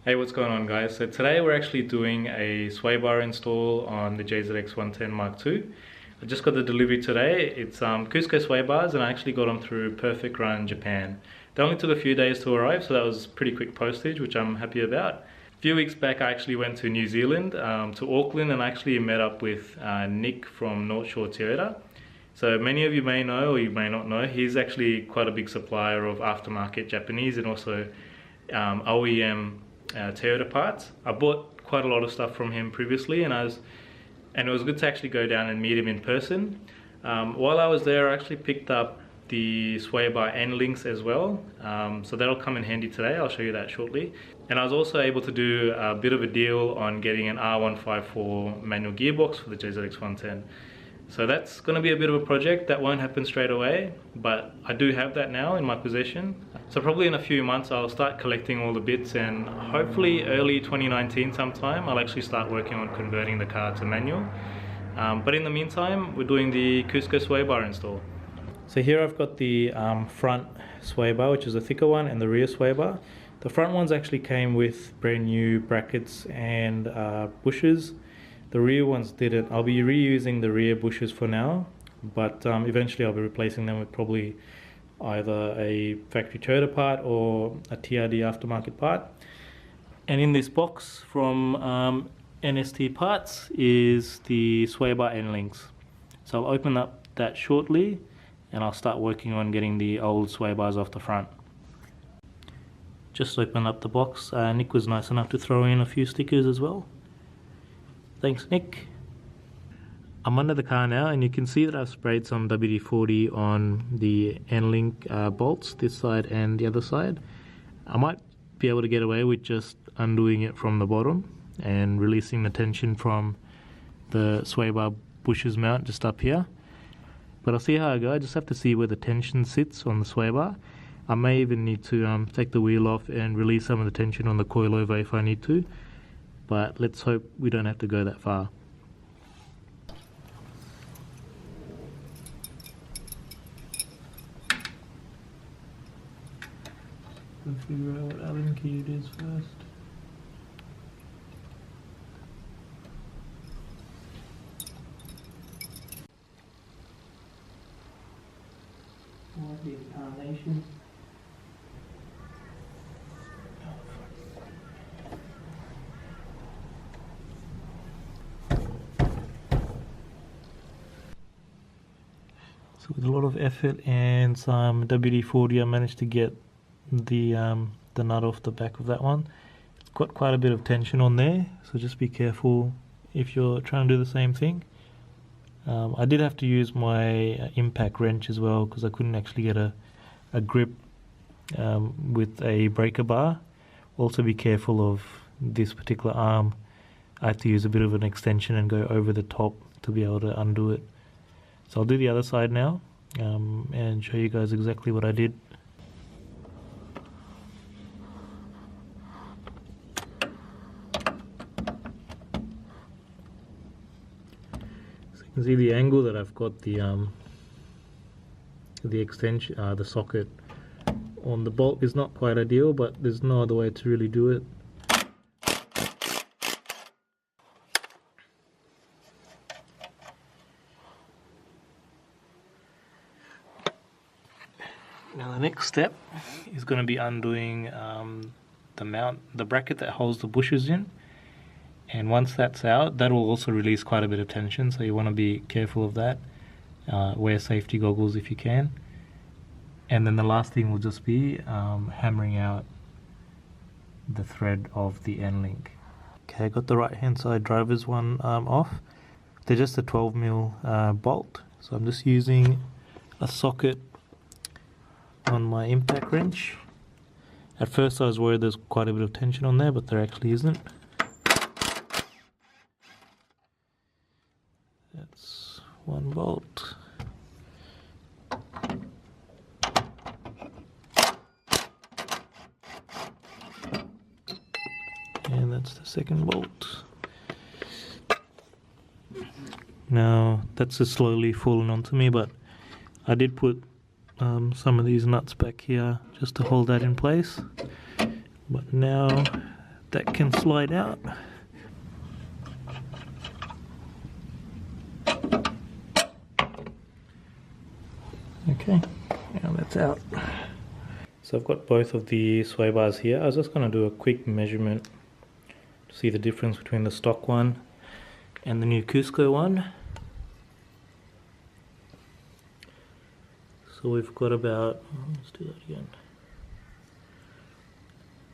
Hey, what's going on, guys? So today we're actually doing a sway bar install on the JZX 110 Mark II. I just got the delivery today. It's Cusco sway bars, and I actually got them through Perfect Run Japan. They only took a few days to arrive, so that was pretty quick postage, which I'm happy about. A few weeks back I actually went to New Zealand, to Auckland, and I actually met up with Nick from North Shore Toyota. So many of you may know, or you may not know, he's actually quite a big supplier of aftermarket Japanese and also OEM Toyota parts. I bought quite a lot of stuff from him previously, and it was good to actually go down and meet him in person. While I was there, I actually picked up the sway bar end links as well, so that'll come in handy today. I'll show you that shortly. And I was also able to do a bit of a deal on getting an R154 manual gearbox for the JZX 110. So that's going to be a bit of a project. That won't happen straight away, but I do have that now in my possession. So probably in a few months I'll start collecting all the bits, and hopefully early 2019 sometime I'll actually start working on converting the car to manual. But in the meantime, we're doing the Cusco sway bar install. So here I've got the front sway bar, which is a thicker one, and the rear sway bar. The front ones actually came with brand new brackets and bushers. The rear ones didn't. I'll be reusing the rear bushers for now, but eventually I'll be replacing them with probably either a factory Toyota part or a TRD aftermarket part. And in this box from NST Parts is the sway bar end links. So I'll open up that shortly, and I'll start working on getting the old sway bars off the front. Just open up the box. Nick was nice enough to throw in a few stickers as well. Thanks, Nick. I'm under the car now, and you can see that I've sprayed some WD-40 on the end-link bolts, this side and the other side. I might be able to get away with just undoing it from the bottom and releasing the tension from the sway bar bushers mount just up here. But I'll see how I go. I just have to see where the tension sits on the sway bar. I may even need to take the wheel off and release some of the tension on the coilover if I need to. But let's hope we don't have to go that far. We'll figure out what Allen key it is first. Might be incarnation. So with a lot of effort and some WD-40, I managed to get the nut off the back of that one. It's got quite a bit of tension on there, so just be careful if you're trying to do the same thing. I did have to use my impact wrench as well, because I couldn't actually get a grip with a breaker bar. Also be careful of this particular arm. I have to use a bit of an extension and go over the top to be able to undo it. So I'll do the other side now and show you guys exactly what I did. So you can see the angle that I've got the extension, the socket on the bolt is not quite ideal, but there's no other way to really do it. Now the next step is going to be undoing the bracket that holds the bushers in, and once that's out, that will also release quite a bit of tension, so you want to be careful of that. Wear safety goggles if you can. And then the last thing will just be hammering out the thread of the end link. Okay, I got the right hand side driver's one off. They're just a 12mm bolt, so I'm just using a socket on my impact wrench. At first I was worried there's quite a bit of tension on there, but there actually isn't. That's one bolt. And that's the second bolt. Now that's just slowly falling onto me, but I did put some of these nuts back here just to hold that in place. But now that can slide out. Okay, now that's out. So I've got both of the sway bars here. I was just going to do a quick measurement to see the difference between the stock one and the new Cusco one. So we've got about, let's do that again.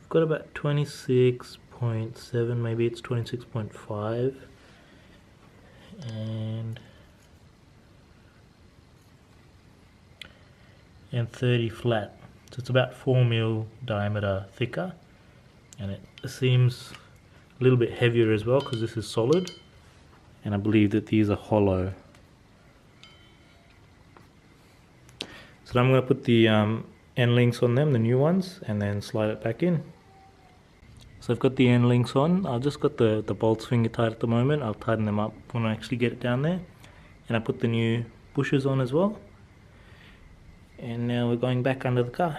We've got about 26.7, maybe it's 26.5, and 30 flat. So it's about 4mm diameter thicker, and it seems a little bit heavier as well because this is solid, and I believe that these are hollow. So I'm going to put the end links on them, the new ones, and then slide it back in. So I've got the end links on. I've just got the bolts finger tight at the moment. I'll tighten them up when I actually get it down there. And I put the new bushers on as well. And now we're going back under the car.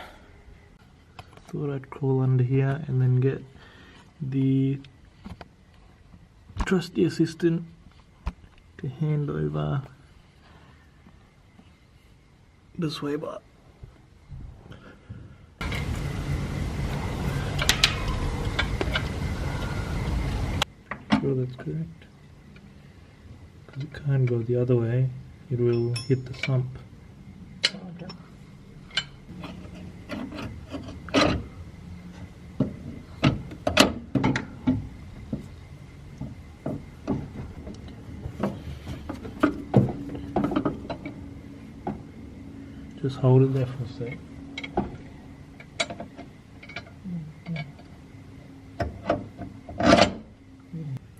Thought I'd crawl under here and then get the trusty assistant to hand over the sway bar. Sure that's correct, because it can't go the other way, it will hit the sump. Okay. Just hold it there for a sec.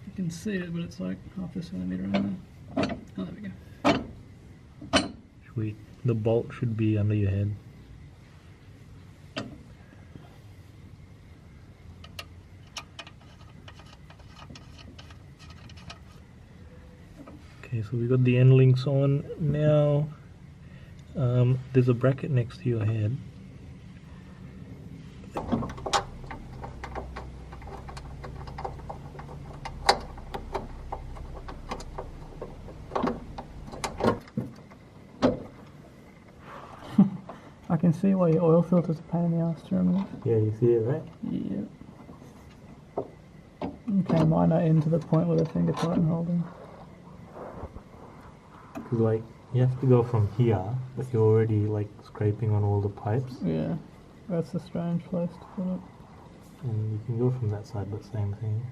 You can see it, but it's like half a centimetre under. Oh, there we go. The bolt should be under your head. Okay, so we got the end links on now. There's a bracket next to your head. I can see why your oil filter's a pain in the ass to remove. Yeah, you see it, right? Yeah. Okay, mine are in to the point where the finger tight and holding. Because like, you have to go from here, but you're already like scraping on all the pipes. Yeah, that's a strange place to put it. And you can go from that side, but same thing.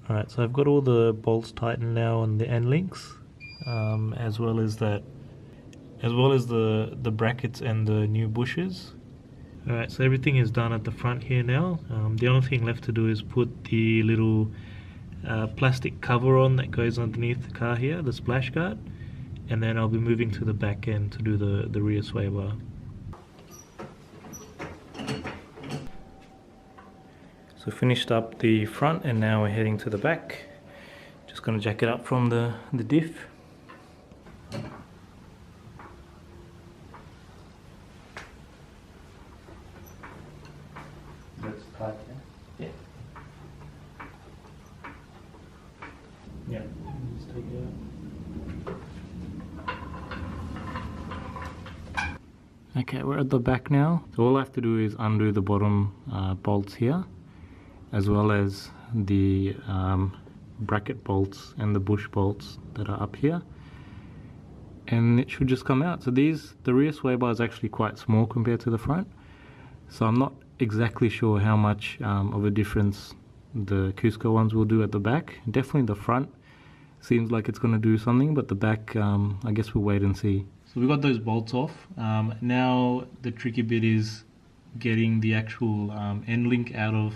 Alright, so I've got all the bolts tightened now on the end links, as well as the brackets and the new bushers. Alright, so everything is done at the front here now. The only thing left to do is put the little plastic cover on that goes underneath the car here, the splash guard, and then I'll be moving to the back end to do the rear sway bar. So finished up the front and now we're heading to the back. Just going to jack it up from the diff. That's tight, yeah? Yeah. Yeah, just take it out. Okay, we're at the back now. So all I have to do is undo the bottom bolts here, as well as the bracket bolts and the bush bolts that are up here, and it should just come out. So the rear sway bar is actually quite small compared to the front, so I'm not exactly sure how much of a difference the Cusco ones will do at the back. Definitely the front seems like it's going to do something, but the back, I guess we'll wait and see. So we got those bolts off. Now the tricky bit is getting the actual end link out of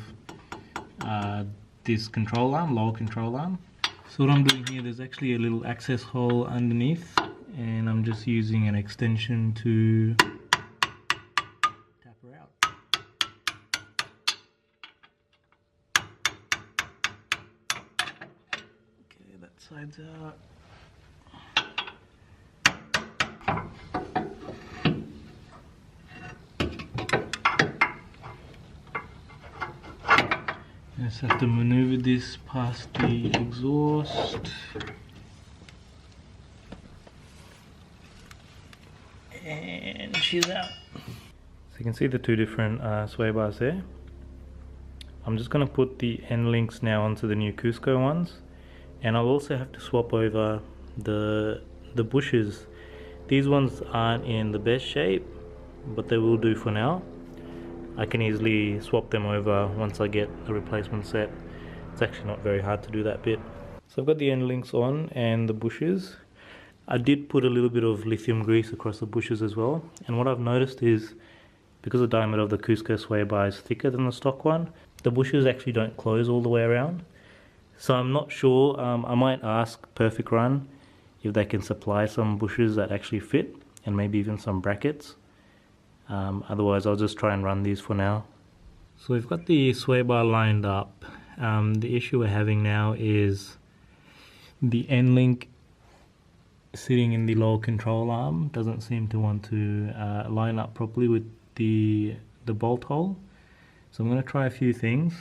this control arm, lower control arm. So what I'm doing here, there's actually a little access hole underneath, and I'm just using an extension to tap her out. Okay, that side's out. Just have to maneuver this past the exhaust. And she's out. So you can see the two different sway bars there. I'm just going to put the end links now onto the new Cusco ones, and I'll also have to swap over the bushes. These ones aren't in the best shape, but they will do for now. I can easily swap them over once I get a replacement set. It's actually not very hard to do that bit. So I've got the end links on and the bushes. I did put a little bit of lithium grease across the bushes as well, and what I've noticed is because the diameter of the Cusco sway bar is thicker than the stock one, the bushes actually don't close all the way around. So I'm not sure, I might ask Perfect Run if they can supply some bushes that actually fit, and maybe even some brackets. Otherwise I'll just try and run these for now. So we've got the sway bar lined up. The issue we're having now is the end link sitting in the lower control arm doesn't seem to want to line up properly with the bolt hole. So I'm going to try a few things.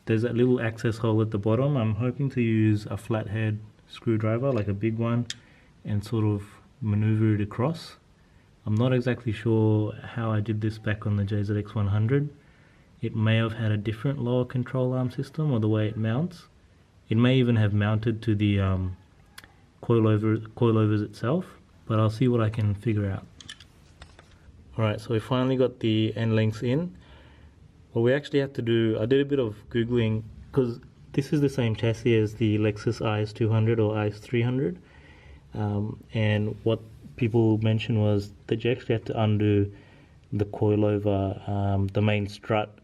There's that little access hole at the bottom. I'm hoping to use a flathead screwdriver, like a big one, and sort of maneuver it across. I'm not exactly sure how I did this back on the JZX 100. It may have had a different lower control arm system, or the way it mounts. It may even have mounted to the coilovers itself, but I'll see what I can figure out. Alright, so we finally got the end links in. What we actually have to do, I did a bit of googling, because this is the same chassis as the Lexus IS200 or IS300, and what people mentioned was that you actually have to undo the coilover, the main strut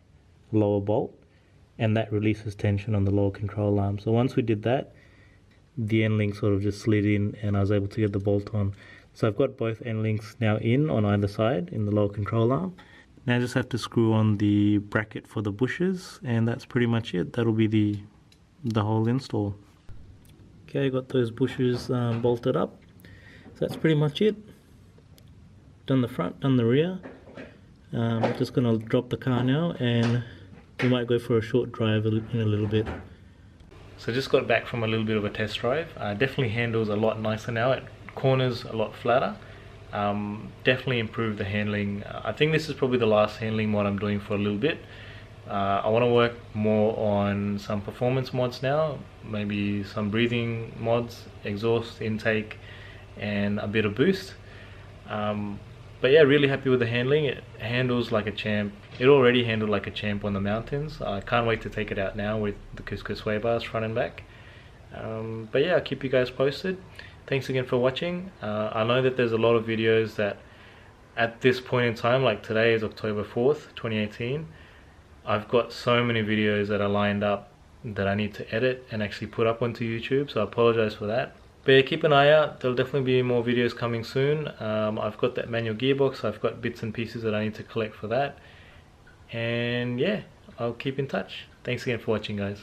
lower bolt, and that releases tension on the lower control arm. So once we did that, the end link sort of just slid in and I was able to get the bolt on. So I've got both end links now in on either side in the lower control arm. Now I just have to screw on the bracket for the bushes, and that's pretty much it. That'll be the whole install. Okay, got those bushes bolted up. So that's pretty much it. Done the front, done the rear. Just gonna drop the car now, and we might go for a short drive in a little bit. So just got back from a little bit of a test drive. Definitely handles a lot nicer now. It corners a lot flatter. Definitely improved the handling. I think this is probably the last handling mod I'm doing for a little bit. I want to work more on some performance mods now, maybe some breathing mods, exhaust, intake, and a bit of boost. But yeah, really happy with the handling. It handles like a champ. It already handled like a champ on the mountains. I can't wait to take it out now with the Cusco sway bars front and back. But yeah, I'll keep you guys posted. Thanks again for watching. I know that there's a lot of videos that at this point in time, like today is October 4th, 2018, I've got so many videos that are lined up that I need to edit and actually put up onto YouTube, so I apologize for that. But yeah, keep an eye out. There'll definitely be more videos coming soon. I've got that manual gearbox. I've got bits and pieces that I need to collect for that. And yeah, I'll keep in touch. Thanks again for watching, guys.